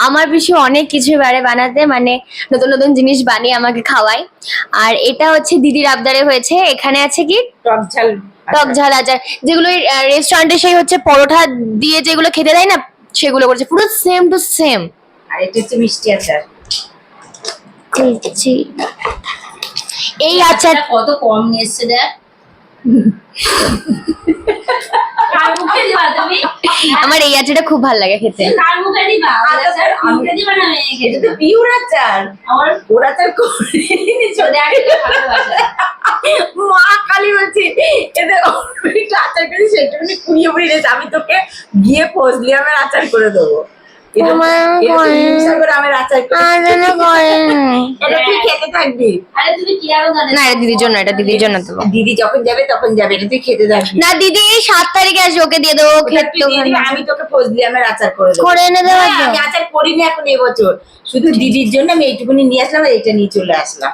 আমার পিছু অনেক কিছু পারে বানাতে, মানে নতুন নতুন জিনিস বানিয়ে আমাকে খাওয়ায়। আর এটা হচ্ছে দিদির আবদারে হয়েছে। এখানে আছে কি টক ঝাল টক ঝাল আচার, যেগুলো রেস্টুরেন্টে সেই হচ্ছে পরোটা দিয়ে যেগুলো খেতে দেয় না, সেগুলো করেছে পুরো সেম টু সেম। আর এটা হচ্ছে মিষ্টি আচার। এই আচার কত কম নিয়ে এসছে দেখ। কার মুখে দিবা তুমি? আমার এই আচারটা খুব ভালো লাগে খেতে। কার মুখে দিবা? আচার মুখে দিবা না মেয়েকে এটা তো পিওর আচার। আমার ওর আচার করে চলে দেখ ভালোবাসা। মা কালী বলছি এতে একটু আচার করে সেটা কুড়িয়ে বুড়িয়ে দিয়েছে, আমি তোকে গিয়ে ফজলি আমের আচার করে দেবো। আমের আচার এটা তুই খেতে থাকবি। আরে তুমি কি আরো জানো? না, এটা দিদির জন্য, এটা দিদির জন্য দেবো। দিদি যখন যাবে তখন যাবে, এটা তুই খেতে থাকবি। না দিদি 7 তারিখে আসবে, ওকে দিয়ে দেবো। ওটা তুই দিয়ে দিবি, আমি তোকে ফজলি আমের আচার করে দেবো। করে এনে দেবো হ্যাঁ, তো? আমি আচার করিনি এখন এবছর, শুধু দিদির জন্য আমি এইটুকুনি নিয়ে আসলাম আর এটা নিয়ে চলে আসলাম।